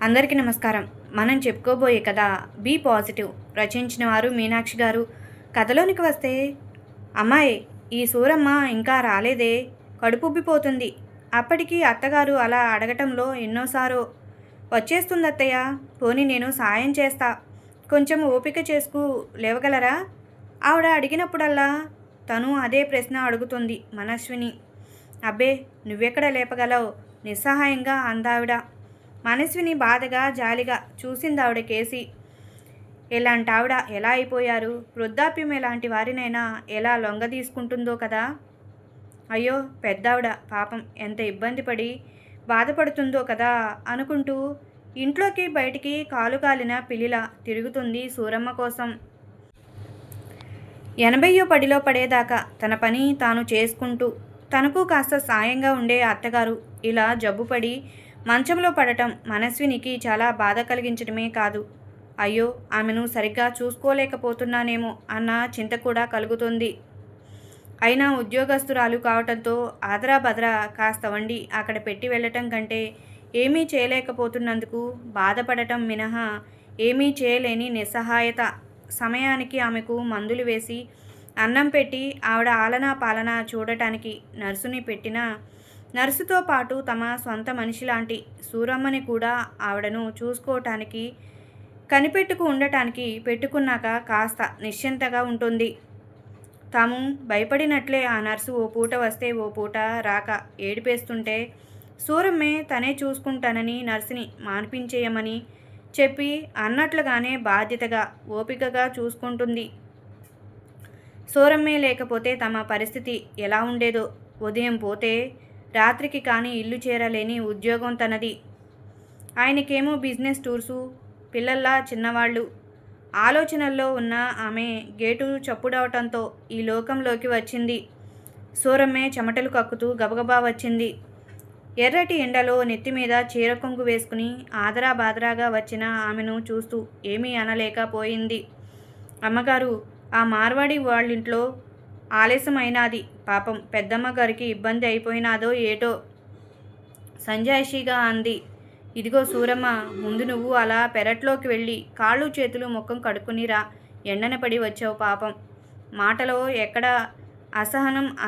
అందరికీ నమస్కారం. మనం చెప్పుకోబోయే కథ 'బీ పాజిటివ్'. రచించిన వారు మీనాక్షి గారు. కథలోనికి వస్తే, అమ్మాయి ఈ సూరమ్మ ఇంకా రాలేదే, కడుపుబ్బిపోతుంది. అప్పటికి అత్తగారు అలా అడగటంలో ఎన్నోసారో, వచ్చేస్తుందత్తయ్య, పోనీ నేను సాయం చేస్తా, కొంచెం ఓపిక చేసుకు లేవగలరా? ఆవిడ అడిగినప్పుడల్లా తను అదే ప్రశ్న అడుగుతుంది మనస్విని. అబ్బే, నువ్వెక్కడ లేపగలవు, నిస్సహాయంగా అందావిడ. మనస్విని బాధగా జాలిగా చూసిందావిడ కేసి. ఎలాంటావిడ ఎలా అయిపోయారు, వృద్ధాప్యం ఎలాంటి వారినైనా ఎలా లొంగ తీసుకుంటుందో కదా. అయ్యో పెద్దావిడ పాపం ఎంత ఇబ్బంది పడి బాధపడుతుందో కదా అనుకుంటూ ఇంట్లోకి బయటికి కాలు కాలిన పిల్లిలా తిరుగుతుంది సూరమ్మ కోసం. 80వ పడిలో పడేదాకా తన పని తాను చేసుకుంటూ, తనకు కాస్త సాయంగా ఉండే అత్తగారు ఇలా జబ్బుపడి మంచంలో పడటం మనస్వినికి చాలా బాధ కలిగించడమే కాదు, అయ్యో ఆమెను సరిగ్గా చూసుకోలేకపోతున్నానేమో అన్న చింత కూడా కలుగుతుంది. అయినా ఉద్యోగస్తురాలు కావటంతో ఆదరా బదరా కాస్త వండి అక్కడ పెట్టి వెళ్ళటం కంటే ఏమీ చేయలేకపోతున్నందుకు బాధపడటం మినహా ఏమీ చేయలేని నిస్సహాయత. సమయానికి ఆమెకు మందులు వేసి అన్నం పెట్టి ఆవిడ ఆలనా పాలనా చూడటానికి నర్సుని పెట్టినా, నర్సుతో పాటు తమ సొంత మనిషిలాంటి సూరమ్మని కూడా ఆవిడను చూసుకోవటానికి, కనిపెట్టుకు ఉండటానికి పెట్టుకున్నాక కాస్త నిశ్చింతగా ఉంటుంది. తాము భయపడినట్లే ఆ నర్సు ఓ పూట వస్తే ఓ పూట రాక ఏడిపేస్తుంటే, సూరమ్మే తనే చూసుకుంటానని నర్సుని మాన్పించేయమని చెప్పి అన్నట్లుగానే బాధ్యతగా ఓపికగా చూసుకుంటుంది. సూరమ్మే లేకపోతే తమ పరిస్థితి ఎలా ఉండేదో. ఉదయం పోతే రాత్రికి కానీ ఇల్లు చేరలేని ఉద్యోగం తనది. ఆయనకేమో బిజినెస్ టూర్సు, పిల్లల్లా చిన్నవాళ్ళు. ఆలోచనల్లో ఉన్న ఆమె గేటు చప్పుడవటంతో ఈ లోకంలోకి వచ్చింది. సూరమ్మే చెమటలు కక్కుతూ గబగబా వచ్చింది. ఎర్రటి ఎండలో నెత్తిమీద చీర కొంగు వేసుకుని ఆదరా బాదరాగా వచ్చిన ఆమెను చూస్తూ ఏమీ అనలేకపోయింది. అమ్మగారు, ఆ మార్వాడి వాళ్ళింట్లో ఆలస్యమైనాది, పాపం పెద్దమ్మ గారికి ఇబ్బంది అయిపోయినాదో ఏటో సంజాయిషీగా అంది. ఇదిగో సూరమ్మ, ముందు నువ్వు అలా పెరట్లోకి వెళ్ళి కాళ్ళు చేతులు ముఖం కడుక్కునిరా, ఎండన పడి వచ్చావు పాపం. మాటలో ఎక్కడ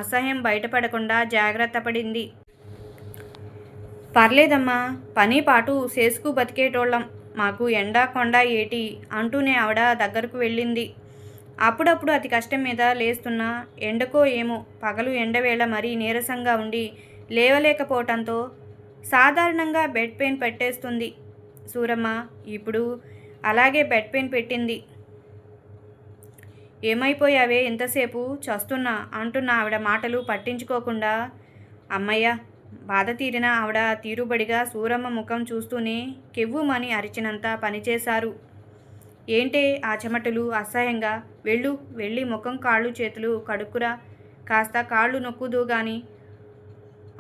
అసహ్యం బయటపడకుండా జాగ్రత్త పడింది. పర్లేదమ్మా, పని పాటు చేసుకు బతికేటోళ్ళం, మాకు ఎండా కొండ ఏటి అంటూనే ఆవిడ దగ్గరకు వెళ్ళింది. అప్పుడప్పుడు అతి కష్టం మీద లేస్తున్న ఎండకో ఏమో పగలు ఎండవేళ మరీ నీరసంగా ఉండి లేవలేకపోవటంతో సాధారణంగా బెడ్ పెయిన్ పెట్టేస్తుంది సూరమ్మ. ఇప్పుడు అలాగే బెడ్ పెయిన్ పెట్టింది. ఏమైపోయావే ఇంతసేపు, చస్తున్నా అంటున్న ఆవిడ మాటలు పట్టించుకోకుండా, అమ్మయ్య. బాధ తీరిన ఆవిడ తీరుబడిగా సూరమ్మ ముఖం చూస్తూనే కెవ్వుమని అరిచినంత పనిచేశారు. ఏంటే ఆ చెమటలు అసహ్యంగా, వెళ్ళి ముఖం కాళ్ళు చేతులు కడుక్కురా, కాస్త కాళ్ళు నొక్కుదు గాని.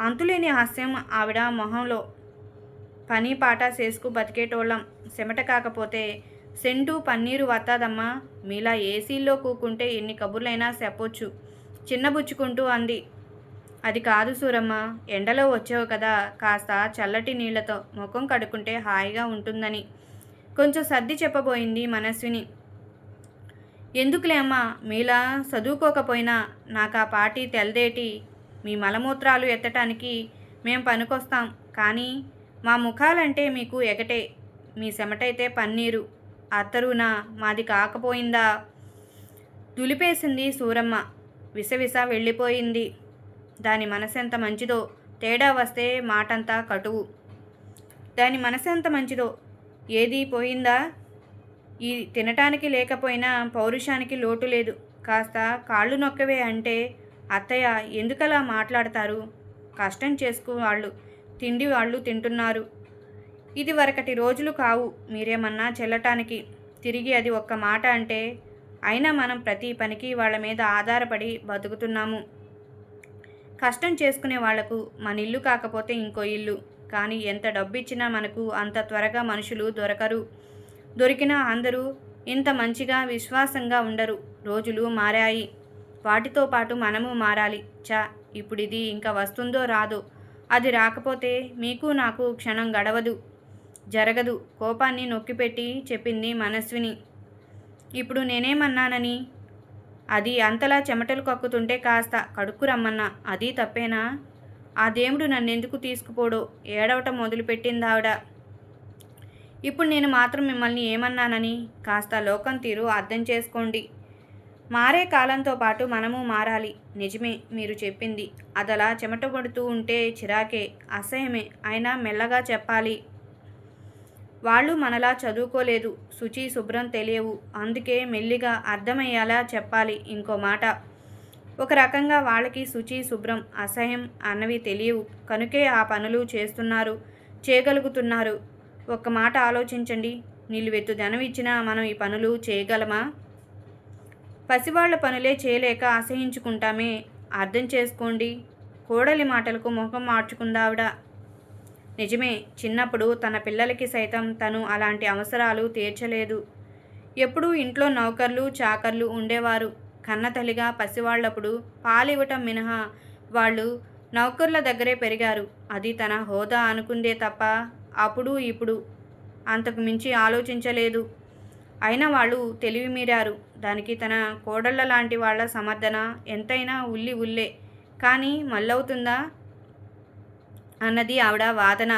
అంతులేని హాస్యం ఆవిడ మొహంలో. పని పాట చేసుకు బతికేటోళ్ళం, చెమట కాకపోతే సెంటు పన్నీరు వత్తాదమ్మా, మీలా ఏసీల్లో కూకుంటే ఎన్ని కబుర్లైనా చెప్పొచ్చు చిన్నబుచ్చుకుంటూ అంది. అది కాదు సూరమ్మ, ఎండలో వచ్చావు కదా, కాస్త చల్లటి నీళ్లతో ముఖం కడుక్కుంటే హాయిగా ఉంటుందని కొంచెం సర్ది చెప్పబోయింది మనస్విని. ఎందుకులే అమ్మా, మీలా చదువుకోకపోయినా నాకా పాటి తెల్దేటి, మీ మలమూత్రాలు ఎత్తటానికి మేం పనికొస్తాం, కానీ మా ముఖాలంటే మీకు ఎగటే, మీ చెమటైతే పన్నీరు, అత్తరునా మాది కాకపోయిందా? దులిపేసింది సూరమ్మ. విసవిస వెళ్ళిపోయింది. దాని మనసెంత మంచిదో, తేడా వస్తే మాటంతా కటువు. దాని మనసెంత మంచిదో, ఏది పోయిందా? ఈ తినటానికి లేకపోయినా పౌరుషానికి లోటు లేదు. కాస్త కాళ్ళు నొక్కవే అంటే అత్తయ్య ఎందుకలా మాట్లాడతారు? కష్టం చేసుకు వాళ్ళు తిండి వాళ్ళు తింటున్నారు. ఇది వరకటి రోజులు కావు మీరేమన్నా చెల్లటానికి. తిరిగి అది ఒక్క మాట అంటే, అయినా మనం ప్రతి పనికి వాళ్ళ మీద ఆధారపడి బతుకుతున్నాము. కష్టం చేసుకునే వాళ్లకు మన ఇల్లు కాకపోతే ఇంకో ఇల్లు, కానీ ఎంత డబ్బిచ్చినా మనకు అంత త్వరగా మనుషులు దొరకరు. దొరికినా అందరూ ఇంత మంచిగా విశ్వాసంగా ఉండరు. రోజులు మారాయి, వాటితో పాటు మనము మారాలి. ఇప్పుడిది ఇంకా వస్తుందో రాదో, అది రాకపోతే మీకు నాకు క్షణం గడవదు. జరగదు కోపాన్ని నొక్కిపెట్టి చెప్పింది మనస్విని. ఇప్పుడు నేనేమన్నానని? అది అంతలా చెమటలు కక్కుతుంటే కాస్త కడుక్కు రమ్మన్నా, అది తప్పేనా? ఆ దేవుడు నన్నెందుకు తీసుకుపోడో ఏడవటం మొదలుపెట్టిందావిడ. ఇప్పుడు నేను మాత్రం మిమ్మల్ని ఏమన్నానని? కాస్త లోకం తీరు అర్థం చేసుకోండి. మారే కాలంతో పాటు మనము మారాలి. నిజమే మీరు చెప్పింది. అదలా చెమటపడుతూ ఉంటే చిరాకే, అసహ్యమే. అయినా మెల్లగా చెప్పాలి. వాళ్ళు మనలా చదువుకోలేదు, శుచి శుభ్రం తెలియవు. అందుకే మెల్లిగా అర్థమయ్యేలా చెప్పాలి. ఇంకో మాట, ఒక రకంగా వాళ్ళకి శుచి శుభ్రం అసహ్యం అన్నవి తెలియవు కనుకే ఆ పనులు చేస్తున్నారు, చేయగలుగుతున్నారు. ఒక్క మాట ఆలోచించండి. నిలువెత్తు ధనం ఇచ్చినా మనం ఈ పనులు చేయగలమా? పసివాళ్ల పనులే చేయలేక అసహించుకుంటామే. అర్థం చేసుకోండి. కోడలి మాటలకు ముఖం మార్చుకుందావిడ. నిజమే, చిన్నప్పుడు తన పిల్లలకి సైతం తను అలాంటి అవసరాలు తీర్చలేదు. ఎప్పుడూ ఇంట్లో నౌకర్లు చాకర్లు ఉండేవారు. కన్నతల్లిగా పసివాళ్లప్పుడు పాలివ్వటం మినహా వాళ్ళు నౌకర్ల దగ్గరే పెరిగారు. అది తన హోదా అనుకుందే తప్ప అప్పుడు ఇప్పుడు అంతకు మించి ఆలోచించలేదు. అయినా వాళ్ళు తెలివి మీరారు. దానికి తన కోడళ్ళ లాంటి వాళ్ళ సమర్థన ఎంతైనా ఉల్లి ఉల్లే. కానీ మళ్ళవుతుందా అన్నది ఆవిడ వాదన.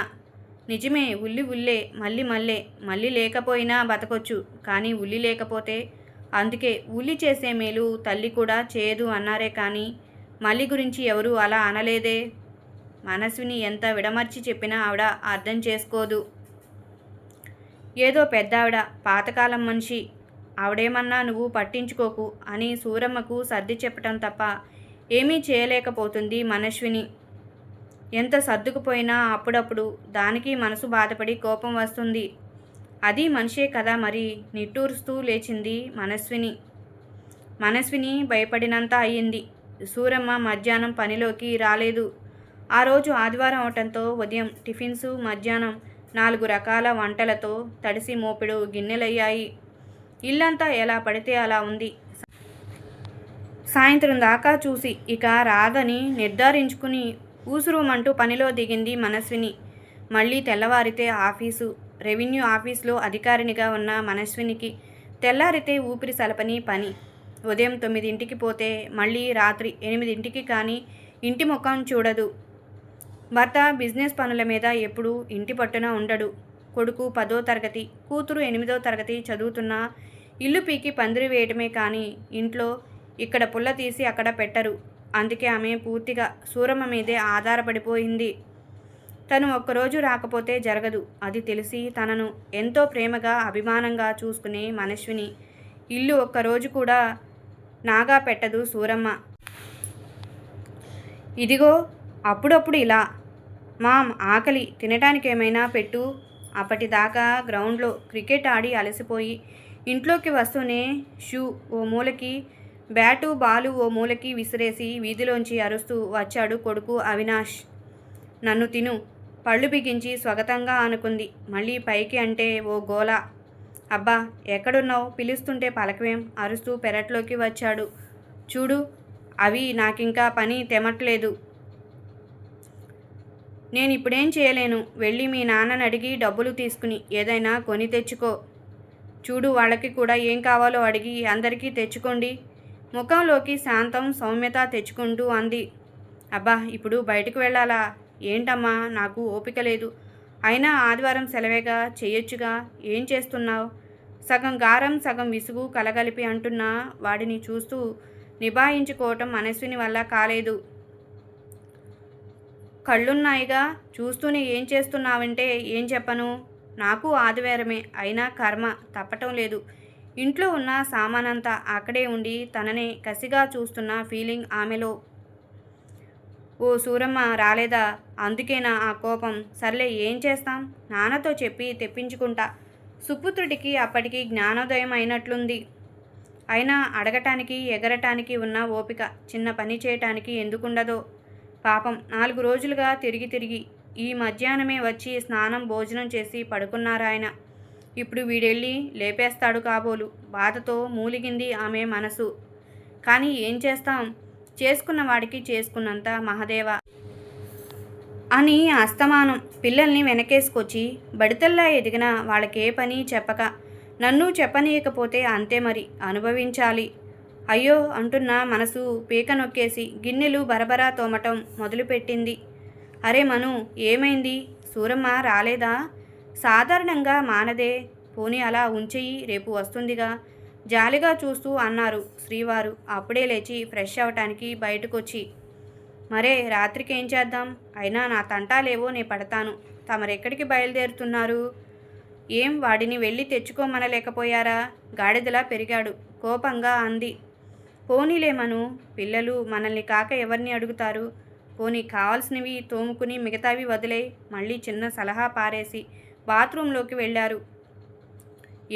నిజమే, ఉల్లి ఉల్లే, మళ్ళీ మళ్ళే. మళ్ళీ లేకపోయినా బతకొచ్చు, కానీ ఉల్లి లేకపోతే? అందుకే ఉల్లి చేసే మేలు తల్లి కూడా చేయదు అన్నారే కానీ మళ్ళీ గురించి ఎవరూ అలా అనలేదే. మనస్విని ఎంత విడమర్చి చెప్పినా ఆవిడ అర్థం చేసుకోదు. ఏదో పెద్దావిడ, పాతకాలం మనిషి. ఆవిడేమన్నా నువ్వు పట్టించుకోకు అని సూరమ్మకు సర్ది చెప్పటం తప్ప ఏమీ చేయలేకపోతుంది మనస్విని. ఎంత సర్దుకుపోయినా అప్పుడప్పుడు దానికి మనసు బాధపడి కోపం వస్తుంది. అది మనిషే కదా మరి. నిట్టూరుస్తూ లేచింది మనస్విని భయపడినంత అయ్యింది. సూరమ్మ మధ్యాహ్నం పనిలోకి రాలేదు. ఆ రోజు ఆదివారం అవటంతో ఉదయం టిఫిన్స్, మధ్యాహ్నం 4 రకాల వంటలతో తడిసి మోపెడు గిన్నెలయ్యాయి. ఇల్లంతా ఎలా పడితే అలా ఉంది. సాయంత్రం దాకా చూసి ఇక రాదని నిర్ధారించుకుని ఊసురుమంటూ పనిలో దిగింది మనస్విని. మళ్ళీ తెల్లవారితే ఆఫీసు. రెవెన్యూ ఆఫీసులో అధికారినిగా ఉన్న మనస్వినికి తెల్లారితే ఊపిరి సలపని పని. ఉదయం 9ంటికి పోతే మళ్ళీ రాత్రి 8ంటికి కానీ ఇంటి ముఖం చూడదు. భర్త బిజినెస్ పనుల మీద ఎప్పుడూ ఇంటి పట్టున ఉండడు. కొడుకు 10వ తరగతి, కూతురు 8వ తరగతి చదువుతున్నా ఇల్లు పీకి పందిరి వేయటమే కానీ ఇంట్లో ఇక్కడ పుల్ల తీసి అక్కడ పెట్టరు. అందుకే ఆమె పూర్తిగా సూరమ్మ మీదే ఆధారపడిపోయింది. తను ఒక్కరోజు రాకపోతే జరగదు. అది తెలిసి తనను ఎంతో ప్రేమగా అభిమానంగా చూసుకునే మనస్విని ఇల్లు ఒక్కరోజు కూడా నాగా పెట్టదు సూరమ్మ. ఇదిగో అప్పుడప్పుడు ఇలా, మామ్ ఆకలి, తినటానికేమైనా పెట్టు. అప్పటిదాకా గ్రౌండ్లో క్రికెట్ ఆడి అలసిపోయి ఇంట్లోకి వస్తూనే షూ ఓ మూలకి, బ్యాటు బాలు ఓ మూలకి విసిరేసి వీధిలోంచి అరుస్తూ వచ్చాడు కొడుకు అవినాష్. నన్ను తిను, పళ్ళు బిగించి స్వగతంగా అనుకుంది. మళ్ళీ పైకి అంటే ఓ గోల. అబ్బా ఎక్కడున్నావు, పిలుస్తుంటే పలకవేం అరుస్తూ పెరట్లోకి వచ్చాడు. చూడు అవి నాకింకా పని తెమట్లేదు. నేనిప్పుడేం చేయలేను. వెళ్ళి మీ నాన్నని అడిగి డబ్బులు తీసుకుని ఏదైనా కొని తెచ్చుకో. చూడు వాళ్ళకి కూడా ఏం కావాలో అడిగి అందరికీ తెచ్చుకోండి. ముఖంలోకి శాంతం సౌమ్యత తెచ్చుకుంటూ అంది. అబ్బా ఇప్పుడు బయటకు వెళ్ళాలా? ఏంటమ్మా నాకు ఓపిక లేదు. అయినా ఆదివారం సెలవేగా, చెయ్యొచ్చుగా. ఏం చేస్తున్నావు? సగం గారం సగం విసుగు కలగలిపి అంటున్నా వాడిని చూస్తూ నిభాయించుకోవటం మనస్విని వల్ల కాలేదు. కళ్ళున్నాయిగా, చూస్తూనే ఏం చేస్తున్నావంటే ఏం చెప్పను. నాకు ఆదివారమే, అయినా కర్మ తప్పటం లేదు. ఇంట్లో ఉన్న సామానంతా అక్కడే ఉండి తననే కసిగా చూస్తున్న ఫీలింగ్ ఆమెలో. ఓ సూరమ్మ రాలేదా? అందుకేనా ఆ కోపం? సర్లే ఏం చేస్తాం, నాన్నతో చెప్పి తెప్పించుకుంటా. సుపుత్రుడికి అప్పటికి జ్ఞానోదయం అయినట్లుంది. అయినా అడగటానికి ఎగరటానికి ఉన్న ఓపిక చిన్న పని చేయటానికి ఎందుకుండదో. పాపం 4 రోజులుగా తిరిగి ఈ మధ్యాహ్నమే వచ్చి స్నానం భోజనం చేసి పడుకున్నారాయన. ఇప్పుడు వీడెళ్ళి లేపేస్తాడు కాబోలు. బాధతో మూలిగింది ఆమె మనసు. కానీ ఏం చేస్తాం, చేసుకున్న వాడికి చేసుకున్నంత మహదేవ. అని అస్తమానం పిల్లల్ని వెనకేసుకొచ్చి బడితల్లా ఎదిగిన వాళ్ళకే పని చెప్పక నన్ను చెప్పనీయకపోతే అంతే మరి అనుభవించాలి. అయ్యో అంటున్న మనసు పీక నొక్కేసి గిన్నెలు బరబరా తోమటం మొదలుపెట్టింది. అరే మను, ఏమైంది? సూరమ్మ రాలేదా? సాధారణంగా మానదే, పోనీ అలా ఉంచెయ్యి, రేపు వస్తుందిగా జాలిగా చూస్తూ అన్నారు శ్రీవారు అప్పుడే లేచి ఫ్రెష్ అవటానికి బయటకొచ్చి. మరే రాత్రికి ఏం చేద్దాం? అయినా నా తంటాలేవో నే పడతాను. తమరెక్కడికి బయలుదేరుతున్నారు? ఏం వాడిని వెళ్ళి తెచ్చుకోమనలేకపోయారా? గాడిదలా పెరిగాడు కోపంగా అంది. పోనీలేమను, పిల్లలు మనల్ని కాక ఎవరిని అడుగుతారు? పోనీ కావాల్సినవి తోముకుని మిగతావి వదిలే. మళ్ళీ చిన్న సలహా పారేసి బాత్రూంలోకి వెళ్ళారు.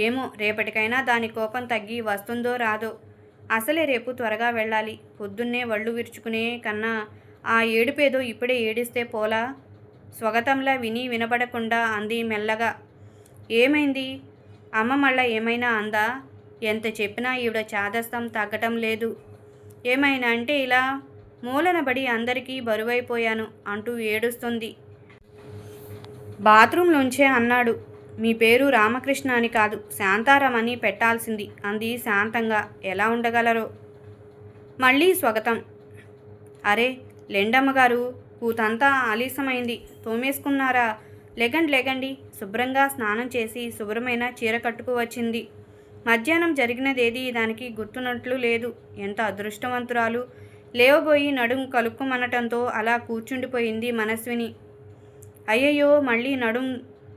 ఏమో, రేపటికైనా దాని కోపం తగ్గి వస్తుందో రాదో. అసలే రేపు త్వరగా వెళ్ళాలి. పొద్దున్నే వళ్ళు విరుచుకునే కన్నా ఆ ఏడుపేదో ఇప్పుడే ఏడిస్తే పోలా. స్వగతంలా విని వినబడకుండా అంది మెల్లగా. ఏమైంది? అమ్మ మళ్ళా ఏమైనా అందా? ఎంత చెప్పినా ఈవిడ చాదస్తం తగ్గటం లేదు. ఏమైనా అంటే ఇలా మూలనబడి అందరికీ బరువైపోయాను అంటూ ఏడుస్తుంది. బాత్రూంలోంచే అన్నాడు. మీ పేరు రామకృష్ణ అని కాదు, శాంతారాం అని పెట్టాల్సింది అంది శాంతంగా. ఎలా ఉండగలరో. మళ్ళీ స్వగతం. అరే లెండమ్మగారు, కూతంతా ఆలస్యమైంది. తోమేసుకున్నారా? లెగండి లెగండి. శుభ్రంగా స్నానం చేసి శుభ్రమైన చీర కట్టుకు వచ్చింది. మధ్యాహ్నం జరిగినదేది దానికి గుర్తున్నట్లు లేదు. ఎంత అదృష్టవంతురాలు. లేవబోయి నడుం కలుక్కుమనటంతో అలా కూర్చుండిపోయింది మనస్విని. అయ్యయ్యో, మళ్ళీ నడుం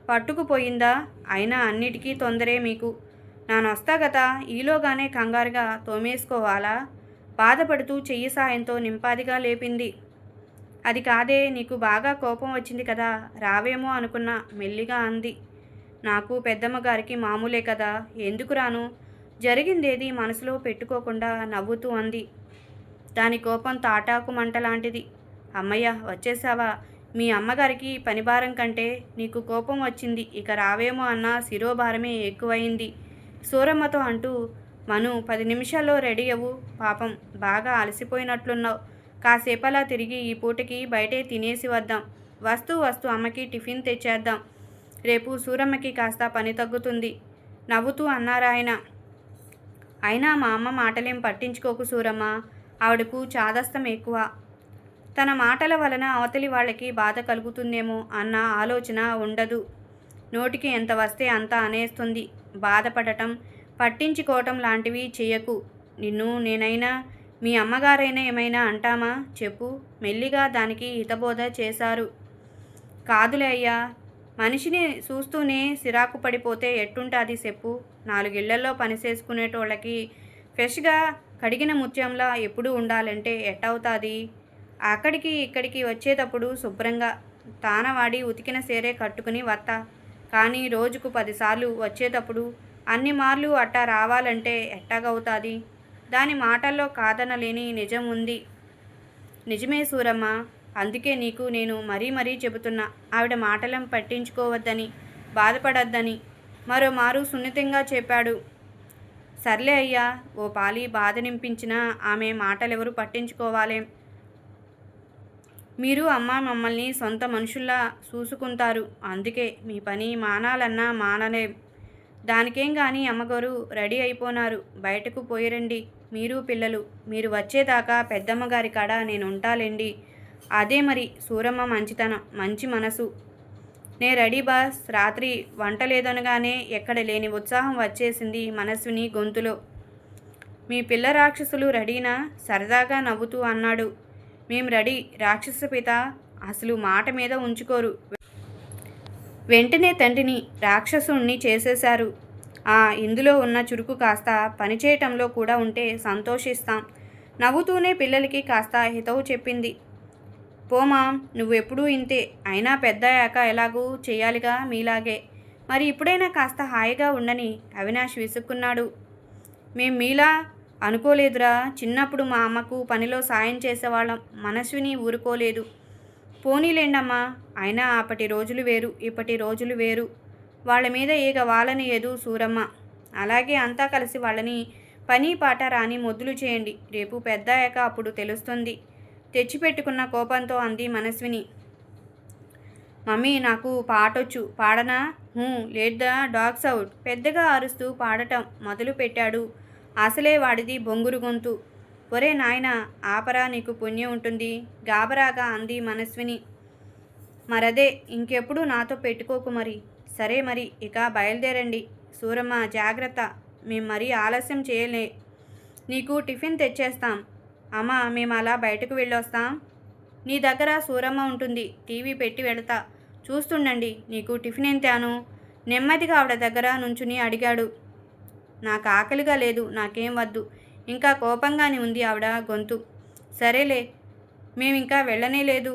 పట్టుకుపోయిందా? అయినా అన్నిటికీ తొందరే మీకు. నానొస్తా గదా, ఈలోగానే కంగారుగా తోమేసుకోవాలా? బాధపడుతూ చెయ్యి సాయంతో నింపాదిగా లేపింది. అది కాదే, నీకు బాగా కోపం వచ్చింది కదా, రావేమో అనుకున్నా మెల్లిగా అంది. నాకు పెద్దమ్మగారికి మామూలే కదా, ఎందుకు రాను? జరిగిందేది మనసులో పెట్టుకోకుండా నవ్వుతూ అంది. దాని కోపం తాటాకు మంటలాంటిది. అమ్మయ్య, వచ్చేసావా? మీ అమ్మగారికి పనిభారం కంటే నీకు కోపం వచ్చింది, ఇక రావేమో అన్న శిరోభారమే ఎక్కువైంది సూరమ్మతో అంటూ. మను, 10 నిమిషాల్లో రెడీ అవ్వు. పాపం బాగా అలసిపోయినట్లున్నావు. కాసేపలా తిరిగి ఈ పూటకి బయటే తినేసి వద్దాం. వస్తూ వస్తూ అమ్మకి టిఫిన్ తెచ్చేద్దాం. రేపు సూరమ్మకి కాస్త పని తగ్గుతుంది నవ్వుతూ అన్నారాయన. అయినా మా అమ్మ మాటలేం పట్టించుకోకు సూరమ్మ, ఆవిడకు చాదస్తం ఎక్కువ. తన మాటల వలన అవతలి వాళ్ళకి బాధ కలుగుతుందేమో అన్న ఆలోచన ఉండదు. నోటికి ఎంత వస్తే అంత అనేస్తుంది. బాధపడటం, పట్టించుకోవటం లాంటివి చెయ్యకు. నిన్ను నేనైనా మీ అమ్మగారైనా ఏమైనా అంటామా చెప్పు? మెల్లిగా దానికి హితబోధ చేశారు. కాదులే అయ్యా, మనిషిని చూస్తూనే సిరాకు పడిపోతే ఎట్టుంటుంది చెప్పు? 4 ఇళ్లలో పనిచేసుకునేటోళ్ళకి ఫ్రెష్గా కడిగిన ముత్యంలా ఎప్పుడూ ఉండాలంటే ఎట్టవుతుంది? అక్కడికి ఇక్కడికి వచ్చేటప్పుడు శుభ్రంగా తానవాడి ఉతికిన సేరే కట్టుకుని వత్తా. కానీ రోజుకు 10 సార్లు వచ్చేటప్పుడు అన్ని మార్లు అట్టా రావాలంటే ఎట్టాగవుతుంది? దాని మాటల్లో కాదనలేని నిజం ఉంది. నిజమే సూరమ్మ, అందుకే నీకు నేను మరీ మరీ చెబుతున్నా, ఆవిడ మాటలను పట్టించుకోవద్దని, బాధపడద్దని. మరోమారు సున్నితంగా చెప్పాడు. సర్లే అయ్యా, ఓ పాలి బాధ నింపించినా ఆమె మాటలెవరు పట్టించుకోవాలేం? మీరు అమ్మ మమ్మల్ని సొంత మనుషుల్లా చూసుకుంటారు. అందుకే మీ పని మానాలన్నా మానలేం. దానికేం గాని అమ్మగారు రెడీ అయిపోనారు, బయటకు పోయిరండి. మీరు పిల్లలు. మీరు వచ్చేదాకా పెద్దమ్మగారి కాడ నేను ఉంటాలేండి. అదే మరి సూరమ్మ మంచితనం, మంచి మనసు. నే రెడీ బాస్. రాత్రి వంట లేదనగానే ఎక్కడ లేని ఉత్సాహం వచ్చేసింది మనస్విని గొంతులో. మీ పిల్ల రాక్షసులు రెడీనా? సరదాగా నవ్వుతూ అన్నాడు. మేం రెడీ రాక్షస పిత అసలు మాట మీద ఉంచుకోరు. వెంటనే తండ్రిని రాక్షసుణ్ణి చేసేశారు. ఇందులో ఉన్న చురుకు కాస్త పనిచేయటంలో కూడా ఉంటే సంతోషిస్తాం. నవ్వుతూనే పిల్లలకి కాస్త హితవు చెప్పింది. పోమా, నువ్వెప్పుడూ ఇంతే. అయినా పెద్దయ్యాక ఎలాగూ చెయ్యాలిగా మీలాగే. మరి ఇప్పుడైనా కాస్త హాయిగా ఉండని అవినాష్ విసుక్కున్నాడు. మేం మీలా అనుకోలేదురా. చిన్నప్పుడు మా అమ్మకు పనిలో సాయం చేసేవాళ్ళం. మనస్విని ఊరుకోలేదు. పోనీలేండమ్మా, అయినా అప్పటి రోజులు వేరు, ఇప్పటి రోజులు వేరు. వాళ్ళ మీద ఈగ వాలనియదు సూరమ్మ. అలాగే అంతా కలిసి వాళ్ళని పని పాట రాని మొద్దులు చేయండి. రేపు పెద్దయ్యాక అప్పుడు తెలుస్తుంది తెచ్చిపెట్టుకున్న కోపంతో అంది మనస్విని. మమ్మీ నాకు పాటొచ్చు పాడనా? లెట్ ద డాగ్స్ అవుట్ పెద్దగా అరుస్తూ పాడటం మొదలు పెట్టాడు. అసలే వాడిది బొంగురు గొంతు. ఒరే నాయనా ఆపరా నీకు పుణ్యం ఉంటుంది గాబరాగా అంది మనస్విని. మరదే ఇంకెప్పుడు నాతో పెట్టుకోకు మరి. సరే మరి ఇక బయలుదేరండి. సూరమ్మ జాగ్రత్త. మేం మరీ ఆలస్యం చేయలే. నీకు టిఫిన్ తెచ్చేస్తాం. అమ్మా మేము అలా బయటకు వెళ్ళొస్తాం. నీ దగ్గర సూరమ్మ ఉంటుంది. టీవీ పెట్టి వెళతా. చూస్తుండండి. నీకు టిఫిన్ ఏం తేను? నెమ్మదిగా ఆవిడ దగ్గర నుంచుని అడిగాడు. నాకు ఆకలిగా లేదు. నాకేం వద్దు. ఇంకా కోపంగానే ఉంది ఆవిడ గొంతు. సరేలే మేమింకా వెళ్ళనే లేదు.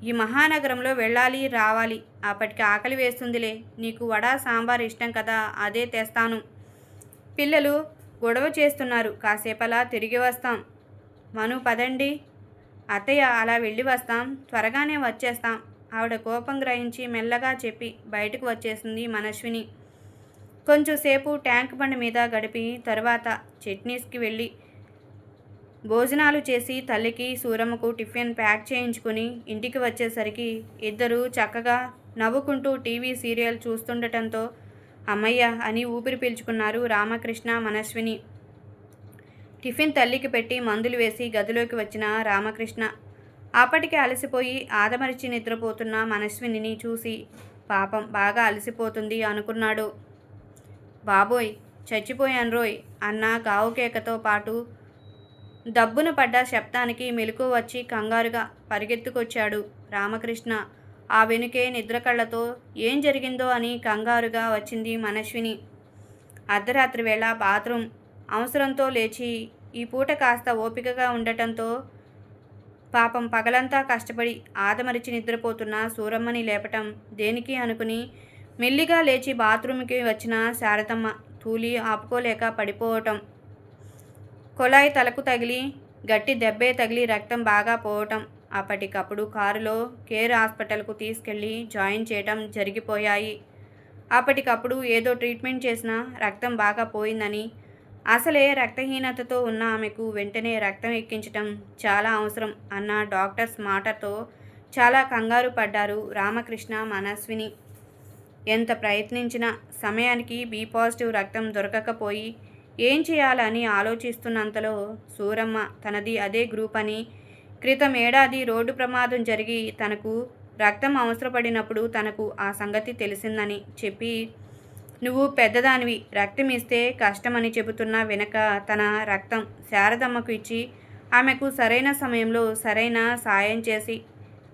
ఈ మహానగరంలో వెళ్ళాలి రావాలి. అప్పటికి ఆకలి వేస్తుందిలే. నీకు వడ సాంబార్ ఇష్టం కదా, అదే తెస్తాను. పిల్లలు గొడవ చేస్తున్నారు. కాసేపలా తిరిగి వస్తాం. మను పదండి. అత్తయ్య అలా వెళ్ళి వస్తాం. త్వరగానే వచ్చేస్తాం. ఆవిడ కోపం గ్రహించి మెల్లగా చెప్పి బయటకు వచ్చేసింది మనస్విని. కొంచెంసేపు ట్యాంక్ బండ్ మీద గడిపి తరువాత చట్నీస్కి వెళ్ళి భోజనాలు చేసి తల్లికి సూరమ్మకు టిఫిన్ ప్యాక్ చేయించుకుని ఇంటికి వచ్చేసరికి ఇద్దరూ చక్కగా నవ్వుకుంటూ టీవీ సీరియల్ చూస్తుండటంతో అమ్మయ్య అని ఊపిరి పీల్చుకున్నారు రామకృష్ణ మనస్విని. టిఫిన్ తల్లికి పెట్టి మందులు వేసి గదిలోకి వచ్చిన రామకృష్ణ అప్పటికే అలసిపోయి ఆదమరిచి నిద్రపోతున్న మనస్వినిని చూసి పాపం బాగా అలసిపోతుంది అనుకున్నాడు. బాబోయ్ చచ్చిపోయాను రోయ్ అన్న గావుకేకతో పాటు దబ్బున పడ్డ శబ్దానికి మెలకువ వచ్చి కంగారుగా పరిగెత్తుకొచ్చాడు రామకృష్ణ. ఆ వెనుకే నిద్రకళ్ళతో ఏం జరిగిందో అని కంగారుగా వచ్చింది మనస్విని. అర్ధరాత్రి వేళ బాత్రూమ్ అవసరంతో లేచి ఈ పూట కాస్త ఓపికగా ఉండటంతో పాపం పగలంతా కష్టపడి ఆదమరిచి నిద్రపోతున్న సూరమ్మని లేపటం దేనికి అనుకుని మెల్లిగా లేచి బాత్రూమ్కి వచ్చిన శారదమ్మ తూలి ఆపుకోలేక పడిపోవటం. కొలాయి తలకు తగిలి గట్టి దెబ్బే తగిలి రక్తం బాగా పోవటం. అప్పటికప్పుడు కారులో కేర్ హాస్పిటల్కు తీసుకెళ్ళి జాయిన్ చేయటం జరిగిపోయాయి. అప్పటికప్పుడు ఏదో ట్రీట్మెంట్ చేసినా రక్తం బాగా పోయిందని, అసలే రక్తహీనతతో ఉన్న ఆమెకు వెంటనే రక్తం ఎక్కించటం చాలా అవసరం అన్న డాక్టర్స్ మాటతో చాలా కంగారు పడ్డారు రామకృష్ణ మనస్విని. ఎంత ప్రయత్నించినా సమయానికి బి పాజిటివ్ రక్తం దొరకకపోయి ఏం చేయాలని ఆలోచిస్తున్నంతలో సూరమ్మ తనది అదే గ్రూప్ అని, క్రితం ఏడాది రోడ్డు ప్రమాదం జరిగి తనకు రక్తం అవసరపడినప్పుడు తనకు ఆ సంగతి తెలిసిందని చెప్పి, నువ్వు పెద్దదానివి రక్తం ఇస్తే కష్టమని చెబుతున్నా వెనక తన రక్తం శారదమ్మకు ఇచ్చి ఆమెకు సరైన సమయంలో సరైన సాయం చేసి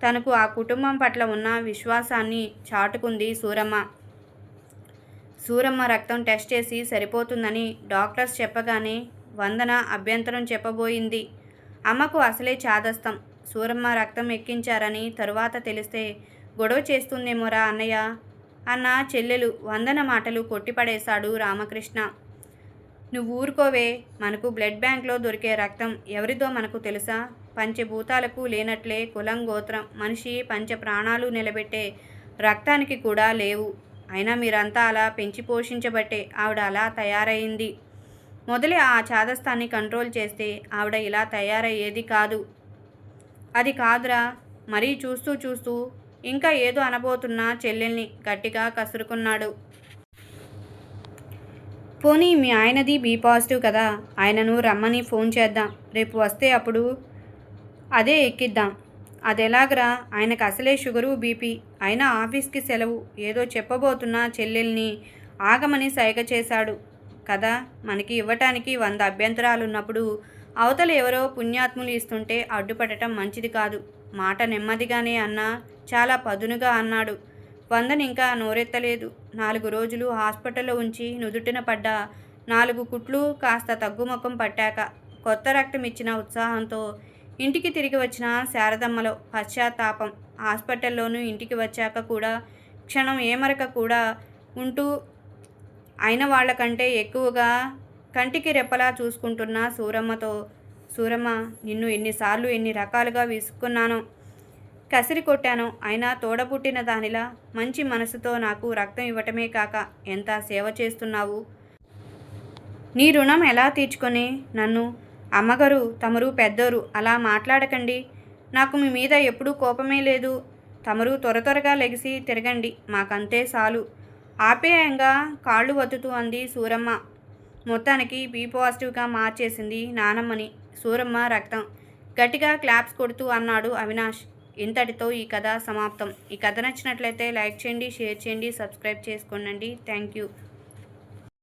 తనకు ఆ కుటుంబం పట్ల ఉన్న విశ్వాసాన్ని చాటుకుంది సూరమ్మ. సూరమ్మ రక్తం టెస్ట్ చేసి సరిపోతుందని డాక్టర్స్ చెప్పగానే వందన అభ్యంతరం చెప్పబోయింది. అమ్మకు అసలే చాదస్తం. సూరమ్మ రక్తం ఎక్కించారని తరువాత తెలిస్తే గొడవ చేస్తుందేమోరా అన్నయ్య అన్న చెల్లెలు వందన మాటలు కొట్టిపడేశాడు రామకృష్ణ. నువ్వు ఊరుకోవే. మనకు బ్లడ్ బ్యాంక్లో దొరికే రక్తం ఎవరిదో మనకు తెలుసా? పంచభూతాలకు లేనట్లే కులం గోత్రం మనిషి పంచ ప్రాణాలు నిలబెట్టే రక్తానికి కూడా లేవు. అయినా మీరంతా అలా పెంచి పోషించబట్టే ఆవిడ అలా తయారైంది. మొదలే ఆ చాదస్తాన్ని కంట్రోల్ చేస్తే ఆవిడ ఇలా తయారయ్యేది కాదు. అది కాదురా. మరీ చూస్తూ చూస్తూ ఇంకా ఏదో అనబోతున్న చెల్లెల్ని గట్టిగా కసురుకున్నాడు. పోనీ మీ ఆయనది బి పాజిటివ్ కదా, ఆయనను రమ్మని ఫోన్ చేద్దాం. రేపు వస్తే అప్పుడు అదే ఎక్కిద్దాం. అదెలాగరా? ఆయనకు అసలే షుగరు బీపీ. అయినా ఆఫీస్కి సెలవు. ఏదో చెప్పబోతున్న చెల్లెల్ని ఆగమని సైగ చేశాడు కదా. మనకి ఇవ్వటానికి 100 అభ్యంతరాలున్నప్పుడు అవతల ఎవరో పుణ్యాత్ములు ఇస్తుంటే అడ్డుపడటం మంచిది కాదు. మాట నెమ్మదిగానే అన్నా చాలా పదునుగా అన్నాడు. వందన ఇంకా నోరెత్తలేదు. 4 రోజులు హాస్పిటల్లో ఉంచి నుదుటిన పడ్డ 4 కుట్లు కాస్త తగ్గుముఖం పట్టాక కొత్త రక్తం ఇచ్చిన ఉత్సాహంతో ఇంటికి తిరిగి వచ్చిన శారదమ్మలో పశ్చాత్తాపం. హాస్పిటల్లోనూ ఇంటికి వచ్చాక కూడా క్షణం ఏమరక కూడా ఉంటూ అయిన వాళ్ళకంటే ఎక్కువగా కంటికి రెప్పలా చూసుకుంటున్న సూరమ్మతో, సూరమ్మ నిన్ను ఎన్నిసార్లు ఎన్ని రకాలుగా విసుక్కున్నానో, కసిరి కొట్టానో, అయినా తోడబుట్టిన దానిలా మంచి మనసుతో నాకు రక్తం ఇవ్వటమే కాక ఎంత సేవ చేస్తున్నావు. నీ రుణం ఎలా తీర్చుకొని నన్ను అమ్మగారు తమరు పెద్దోరు అలా మాట్లాడకండి. నాకు మీ మీద ఎప్పుడూ కోపమే లేదు. తమరు త్వరగా లెగిసి తిరగండి, మాకంతే చాలు ఆప్యాయంగా కాళ్ళు వత్తుతూ అంది సూరమ్మ. మొత్తానికి బి పాజిటివ్గా మార్చేసింది నానమ్మని సూరమ్మ రక్తం. గట్టిగా క్లాప్స్ కొడుతూ అన్నాడు అవినాష్. ఇంతటితో ఈ కథ సమాప్తం. ఈ కథ నచ్చినట్లయితే లైక్ చేయండి, షేర్ చేయండి, సబ్స్క్రైబ్ చేసుకోండి. Thank you.